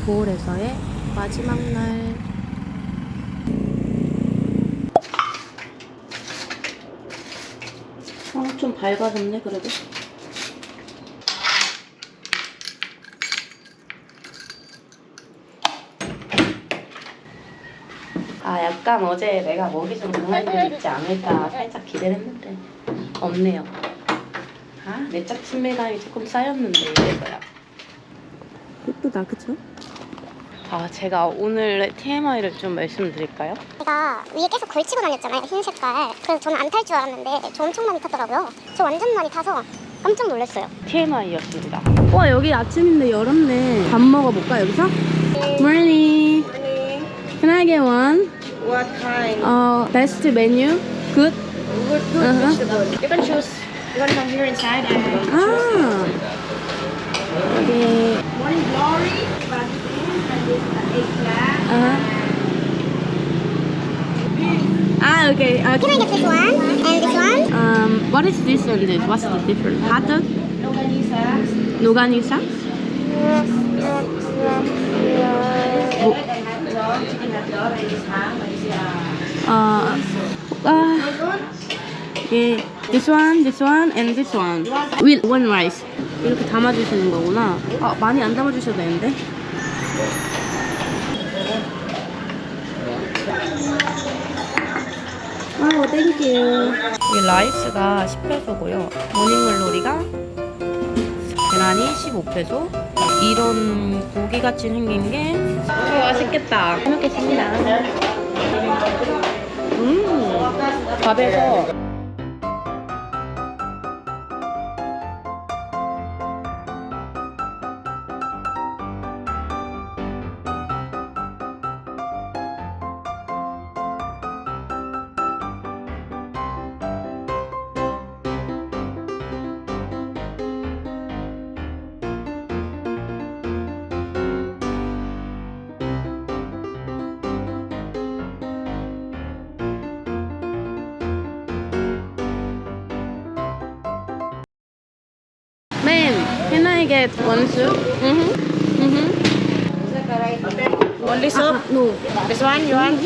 보홀에서의 마지막 날. 좀 밝아졌네 그래도. 약간 어제 내가 먹이 좀 강할 일 있지 않을까 살짝 기대를 했는데 없네요. 내적 친밀감이 조금 쌓였는데 이래서야. 예쁘다 그쵸? 제가 오늘 TMI를 좀 말씀드릴까요? 제가 위에 계속 걸치고 다녔잖아요, 흰 색깔. 그래서 저는 안 탈 줄 알았는데 저 엄청 많이 탔더라고요. 저 완전 많이 타서 깜짝 놀랐어요. TMI였습니다. 와 여기 아침인데 열었네. 밥 먹어볼까 여기서? Morning. Can I get one? What kind? Best menu. Good. Good, vegetable. You can choose. You can come here inside and Okay. one is glory, spaghetti, and this eggplant. Okay. Can I get this one? And this one? What is this and this? What's the difference? Hot dog? Longanisa. 노가니사? Chicken hot dog, and this ham, and this 예, this one, and this one. With one rice. 이렇게 담아주시는 거구나. 많이 안 담아주셔도 되는데. 땡큐. 이 라이스가 10페소고요. 모닝글로리가 계란이 15페소. 이런 고기같이 생긴 게 맛있겠다. 잘 먹겠습니다. 밥에서 Ma'am, can I get one soup? Only soup? No. This one, you want?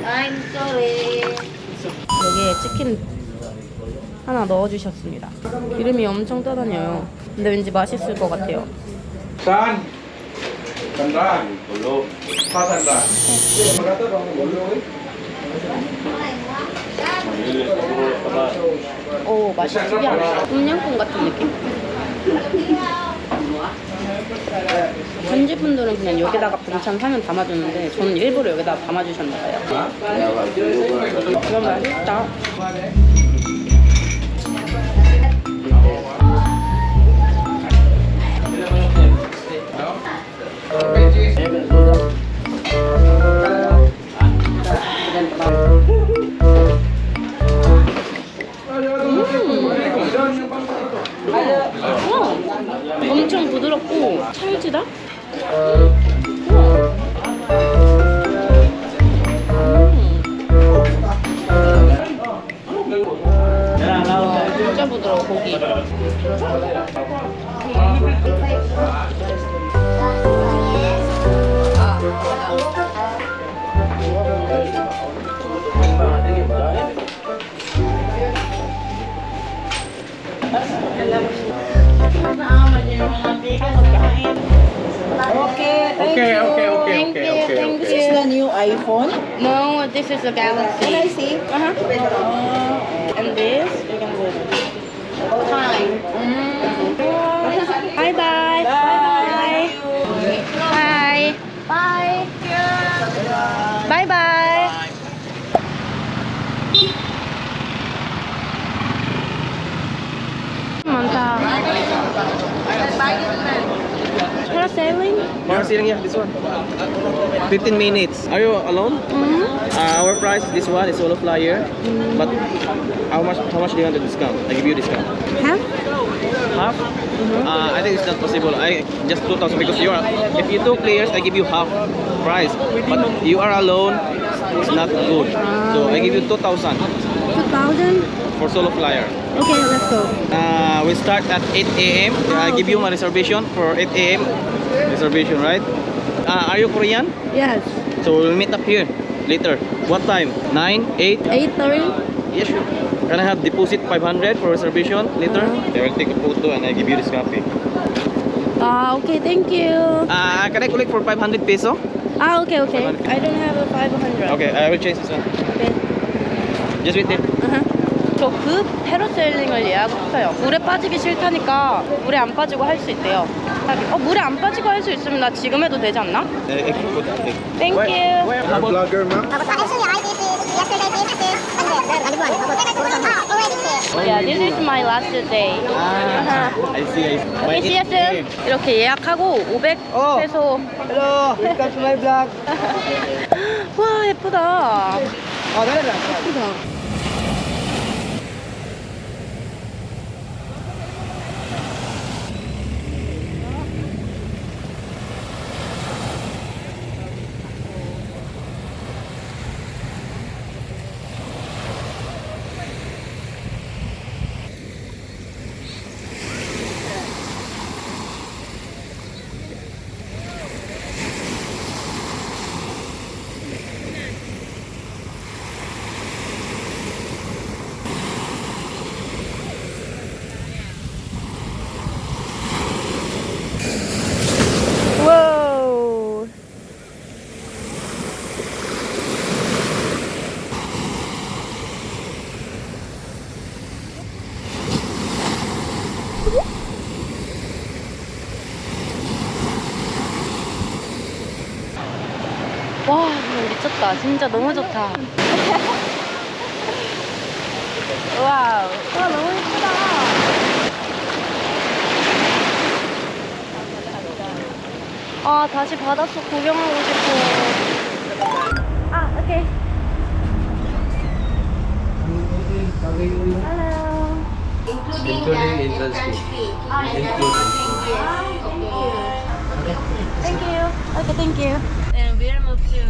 I'm sorry. 여기에 치킨 하나 넣어주셨습니다. 기름이 엄청 떠다녀요. 근데 왠지 맛있을 것 같아요. San Sandra Pha Sandra 오, 맛이 특이하네. 똠양꿍 같은 느낌? 현지분들은 그냥 여기다가 반찬 사면 담아주는데 저는 일부러 여기다가 담아주셨나봐요. 이건 맛있다. 엄청 부드럽고 찰지다? 진짜 부드러워 고기. Okay. This is the new iPhone. No, this is a Galaxy. Can I see? And this, you can do time. Bye bye. Bye. Bye. Bye. Bye bye. 많다. Parasailing? Parasailing, yeah, this one. 15 minutes. Are you alone? Our price, this one is solo flyer. But how much do you want to discount? I give you discount. Half? Half? I think it's not possible. I just 2,000 because you are. If you two players, I give you half price. But you are alone, it's not good. So I give you 2,000. 2,000? for solo flyer. Okay, let's go. We start at 8 a.m. I give you my reservation for 8 a.m. reservation, right? Are you Korean? Yes. So we'll meet up here later. What time? 9, 8? 8:30. Yes, sure. Can I have deposit 500 for reservation later? I will take a photo and I give you this copy. Okay, thank you. Can I collect for 500 peso? Okay. I don't have a 500. Okay, I will change this one. Okay. Just wait there. 저 급 패러세일링을 예약했어요. 물에 빠지기 싫다니까 물에 안 빠지고 할 수 있대요. 물에 안 빠지고 할 수 있으면 나 지금 해도 되지 않나? Thank you. Vlogger, ma'am? Actually, I did it yesterday. Yeah, this is my last day. I see. Okay, see you soon. 이렇게 예약하고 500페소. Hello, welcome to my vlog. 와 예쁘다. 예쁘다. Whoa. 와, 정말 미쳤다. 진짜 너무 좋다. 와우. 와, 너무 예쁘다. 아, 다시 바닷속 구경하고 싶어. 아, 오케이. Hello. Including entrance fee. Thank you. Okay, thank you. And we'll move to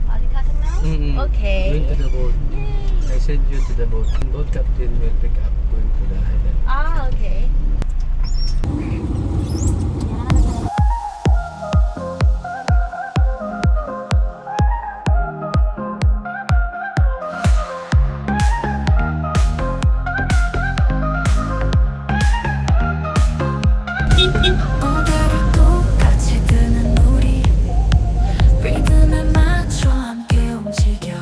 어디 가세요 now? Okay. Going to the boat. I send you to the boat. Boat captain will pick up going to the island. 아, okay. 오늘은 똑같이 뜨는 우리 리듬에 맞춰 함께 움직여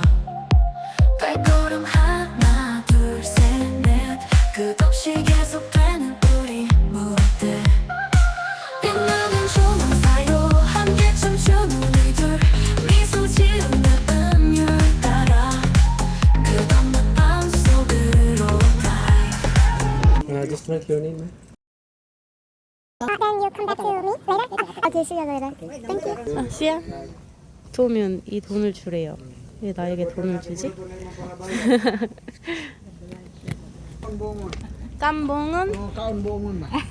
발걸음 하나 둘 셋 넷 끝없이 계속되는 우리 무대 빛나는 조명 사이로 함께 춤추는 우리들 미소 지으는 음율 따라 끝없는 밤속으로 dive Just write your name, man. Then you come back to me later. Okay, see you later. Thank you. 아, 씨야? 도우면 이 돈을 주래요. 왜 나에게 돈을 주지? 깜봉은?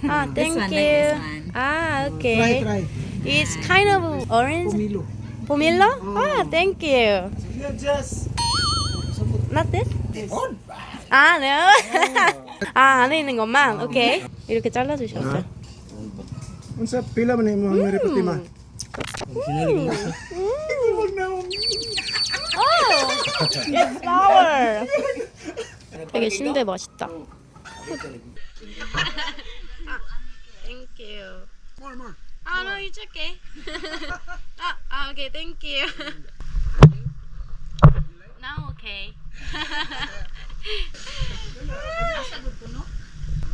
아, thank you. 아, okay. It's kind of orange. Pomelo? Ah, thank you. Not this? 아, 네. 아, 안에 있는 것만? 오케이. 이렇게 잘라주셨어요. Unsa pila man mo ang repoti ma? It's flower. 되게 신데 맛있다. Thank you. More. Ah, no, it's okay. Okay, thank you. Now okay.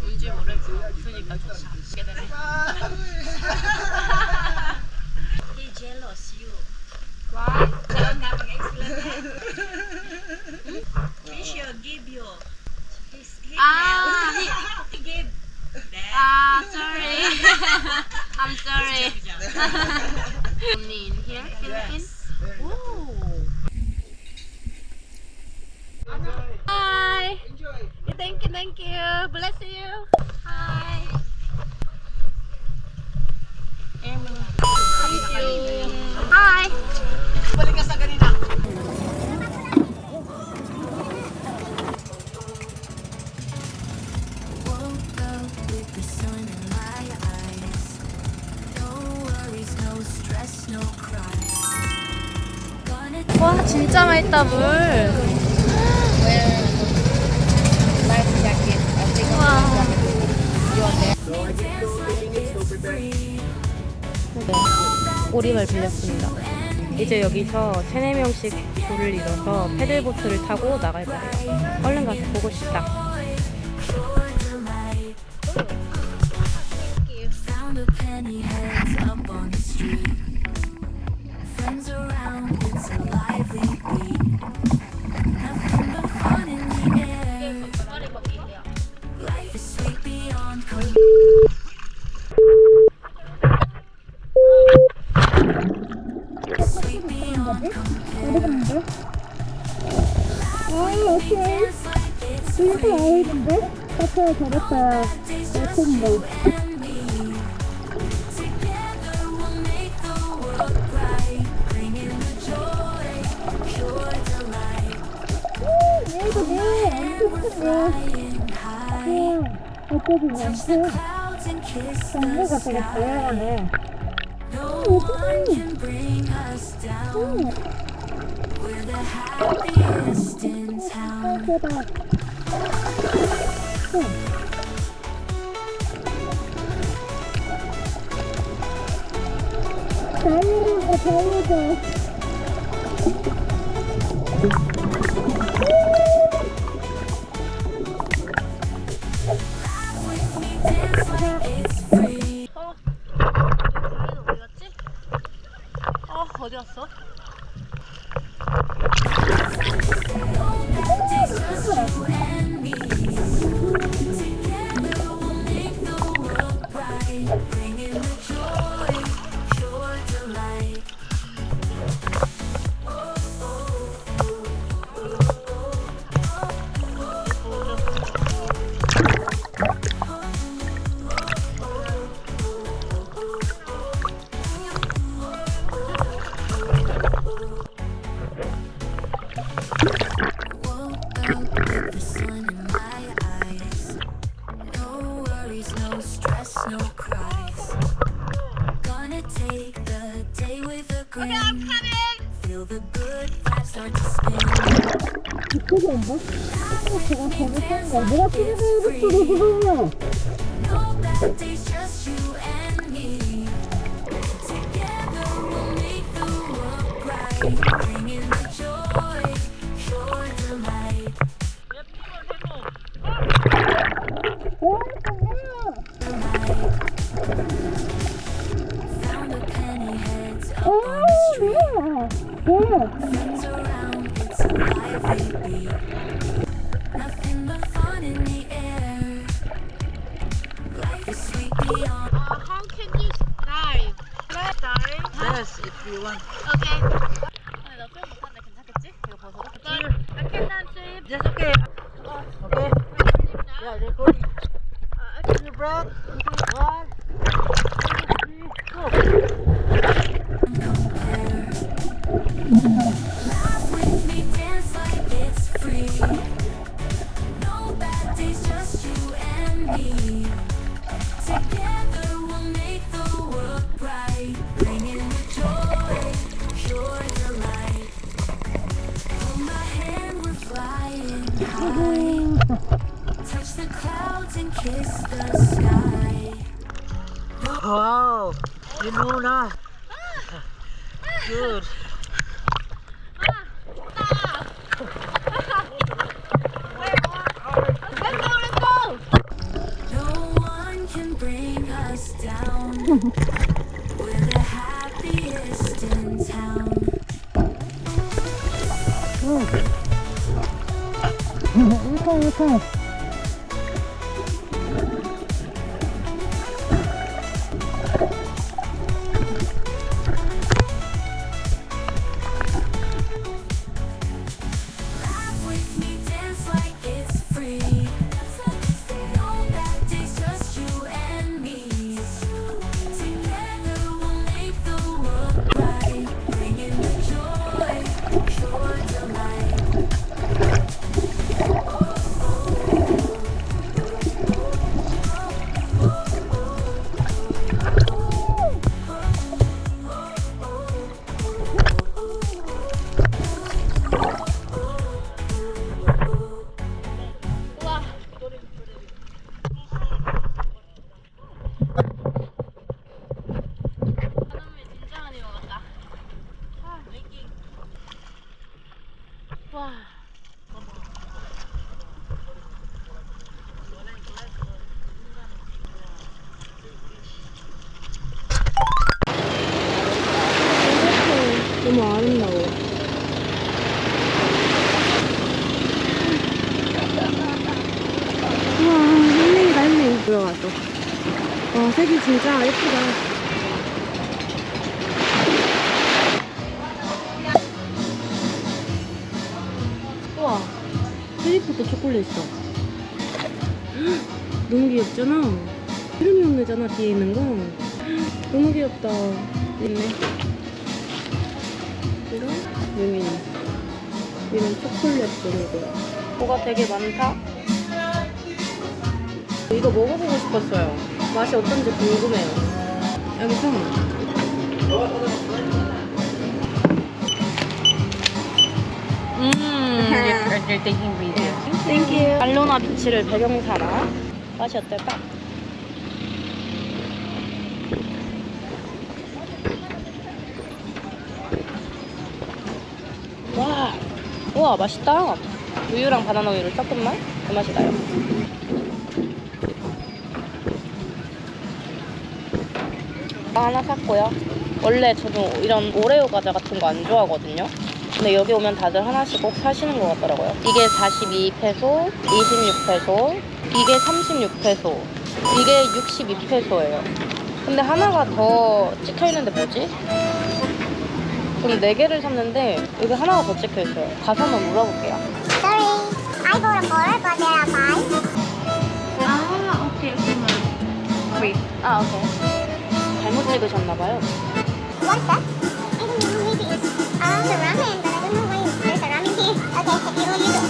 뭔지 모르고 없으니까 좀 남게 되네. He jealous you. Why? Don't have an excellent. He should give you. He gave. Sorry. I'm sorry. Only in here, Philippines. Ooh. Hi. Thank you. Bless you. Hi. Thank you. Hi. Balik ka sa ganina. no cry. Gonna 와 진짜 맑다 물. 오리발 빌렸습니다. 이제 여기서 3-4명씩 줄을 이뤄서 패들보트를 타고 나갈 거예요. 얼른 가서 보고 싶다. found a penny heads up on the street. Friends around, it's a lively beat. Nothing but fun in the air. Life is sweet beyond compare. Sweet beyond compare. Dance like it's free. And me. Together we'll make the world bright, bringing the joy, pure delight. And we're flying high, touch the clouds and kiss the sky. No one can bring us down. We're the happiest in town. Dance like it's free. 어디 갔어? It's just you and me. Together we'll make the world bright, bringing the joy, pure delight. Woke up with the sun in my eyes. No worries, no stress, no cries. Gonna take the day with a grin. Feel the good vibes start to spin. No bad days, just you and me. Together we'll make the world bright, bringing the joy, pure delight. Found a penny heads up on the street. Friends around, it's a lively beat. Nothing but fun in the air. Life is sweet beyond. How can you dive? Dive? Yes, if you want. Okay. 나 수영 못하는데 괜찮겠지? 이거 벗어. I cannot swim. Just okay. Okay. Yeah, recording. Take your breath. 1, 2, 3, go. Laugh with me, dance like it's free. No bad days, just you and me. Together we'll make the world bright, bringing the joy, pure delight. Hold my hand, we're flying high. Touch the clouds and kiss the sky. Wow. You know na. Good. No one can bring us down. We're the happiest in town. Laugh with me, dance like it's free. No bad days, just you and me. Together we'll make the world bright, bringing the joy, pure delight. 너무 아름다워. 우와, 헬링이다, 헬링. 들어가서. 와, 색이 진짜 예쁘다. 우와, 해리포터 초콜릿 있어. 너무 귀엽잖아. 헤르미온느잖아, 뒤에 있는 거. 너무 귀엽다. 있네. 이런 유민. 이런 초콜릿 종이고요. 뭐가 되게 많다. 이거 먹어보고 싶었어요. 맛이 어떤지 궁금해요. 여기서 You're taking video. 땡큐. 알로나 비치를 배경사나 맛이 어떨까? 와, 우와 맛있다. 우유랑 바나나 우유를 섞은 맛? 그 맛이 나요. 하나 샀고요. 원래 저도 이런 오레오 과자 같은 거 안 좋아하거든요. 근데 여기 오면 다들 하나씩 꼭 사시는 것 같더라고요. 이게 42페소, 26페소, 이게 36페소, 이게 62페소예요. 근데 하나가 더 찍혀있는데 뭐지? 그럼 4개를 샀는데 여기 하나가 더 찍혀있어요. 가서 한번 물어볼게요. Sorry, I bought 4, but there are 5. 아, 오케이, 오케이. 아, 오케이. 잘못 찍으셨나봐요. What's that? I don't know, maybe it's the ramen, but I don't know why there's a ramen here. Okay,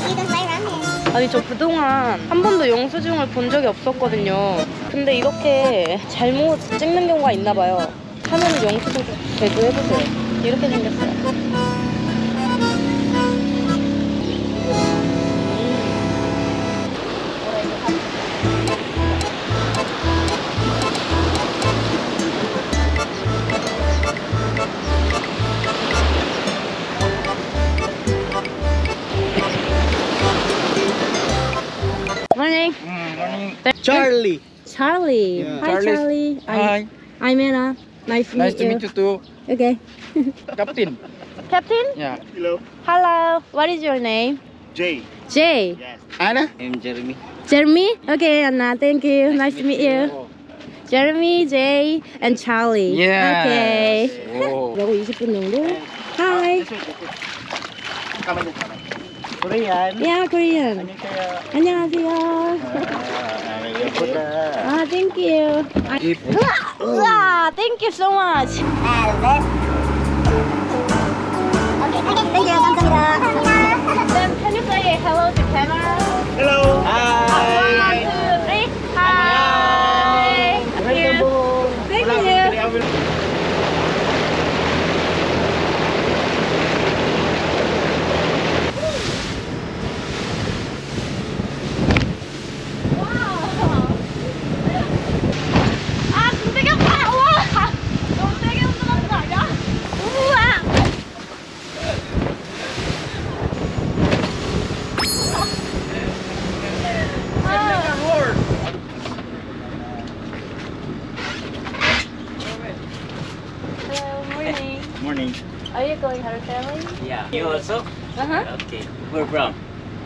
you don't buy ramen. 아니 저 그동안 한 번도 영수증을 본 적이 없었거든요. 근데 이렇게 잘못 찍는 경우가 있나봐요. 하면 영수증 좀 제조해보세요. 이렇게 생겼어요. Morning. Charlie. Charlie. Yeah. Hi, Charlie. Hi. I'm Anna. Nice to meet you. too. Okay. Captain. Captain? Yeah. Hello. Hello. What is your name? Jay. Jay. Yes. Anna? I'm Jeremy. Jeremy? Okay, Anna. Thank you. Nice to meet you. Jeremy, Jay, and Charlie. Yes. Okay. Oh. 그리고 20분 정도. Hi. Korean. Yeah, Korean. 안녕하세요. 아, thank you. 우와, thank you so much. Okay, thank you. 감사합니다. Then can you say hello to camera? Hello. One, two, three. Hi. Thank you. 아, 진짜 귀엽다. 우와. 너무 세게 운전하는 거 아니야? 우와. Hello, morning. Morning. Are you going parasailing? Yeah, you also? Uh-huh. Okay. Where from?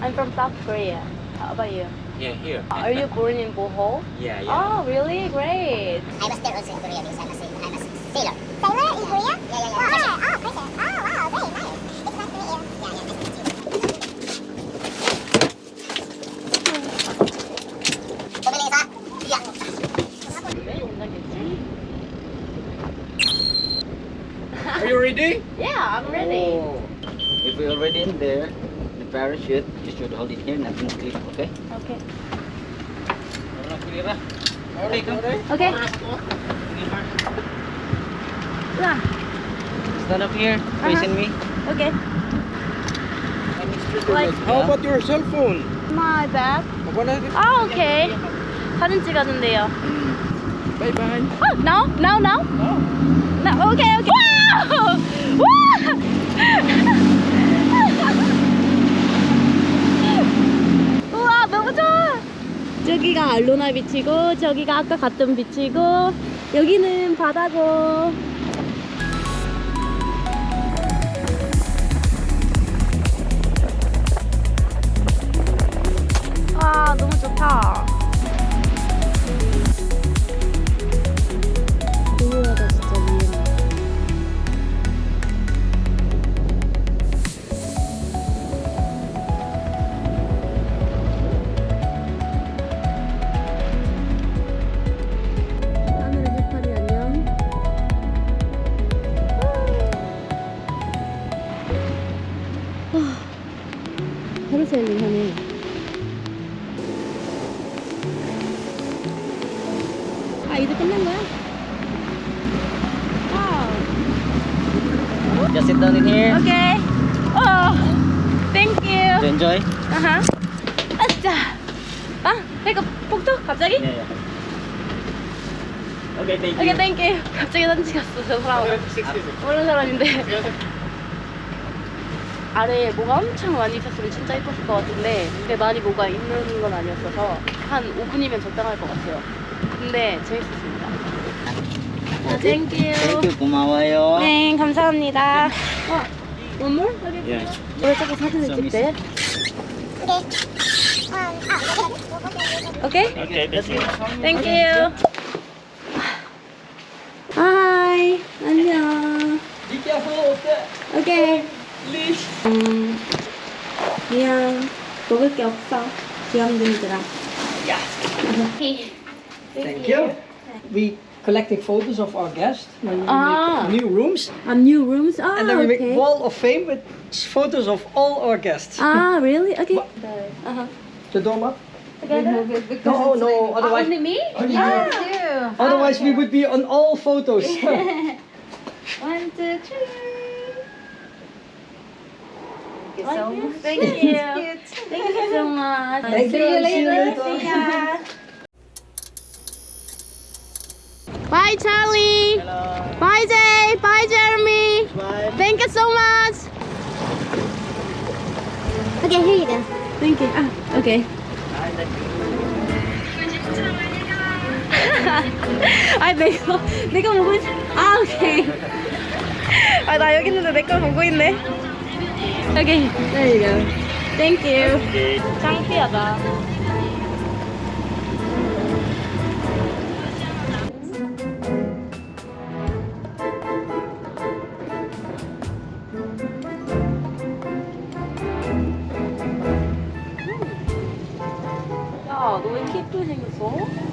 I'm from South Korea. How about you? Yeah, here. Are you born in Bohol? Yeah, yeah. Oh, really? Great. I was there also in Korea because I'm a sailor. Sailor in Korea? Yeah. Oh, pressure. Oh, wow, very nice. It's nice to meet you. Yeah, nice to meet you. Bumili isa? Yeah. Are you ready? Yeah, I'm ready. Oh. If you're already in there, the parachute, you should hold it here, nothing to clip, okay? Okay. Okay, come. Okay. Yeah. Stand up here, facing me. Okay. Like How about your cell phone? my bag. Bye 아, 오케이. 사진 찍었는데요. bye. Oh, no? No, okay. 와우! 와! 우와, 너무 좋아. 저기가 알로나 비치고, 저기가 아까 갔던 비치고, 여기는 바다고. 와, 너무 좋다. 우울하다, 진짜 위에. 하늘의 해파리 안녕. 파라세일링 하네. 아, 이제 끝난 거야? Just sit down in here 오케이. 땡큐. to enjoy. 아하. 아짜. 아, 이거 폭도? 갑자기? Yeah, yeah. Okay, thank 오케이, you. 땡큐. 갑자기 던지 갔어, 저 사람. 모르는 사람인데. 아래에 뭐가 엄청 많이 있었으면 진짜 예뻤을 것 같은데, 근데 많이 뭐가 있는 건 아니었어서 한 5분이면 적당할 것 같아요. 근데 재밌었습니다. 아, 땡큐. Thank you. 고마워요. 네, 감사합니다. one more? Yeah. 왜 자꾸 사진을 찍대? 오케이? Okay, that's it. 땡큐. 하이, 안녕. Be careful of that. 오케이. 미안. 먹을 게 없어. 귀염둥이들아. Thank you. We collecting photos of our guests when we Ah. make new rooms, New rooms? Ah, and then we okay. make wall of fame with photos of all our guests. Ah, really? Okay. The doormat? Together? No, no. Otherwise, Only me? otherwise we would be on all photos. 1, 2, 3. Thank you. Thank you so much. Thank See you. you See you later. later. See ya. Bye, Charlie. Hello. Bye, Jay. Bye, Jeremy. Bye. Thank you so much. Okay, here you go. Thank you. Ah, okay. 아, 내가 보고 있어. 아, 오케이. 아, 나 여기 있는데 내 걸 보고 있네. 오케이, there you go. Thank you. 창피하다. 야, 너 왜 이렇게 예쁘게 생겼어?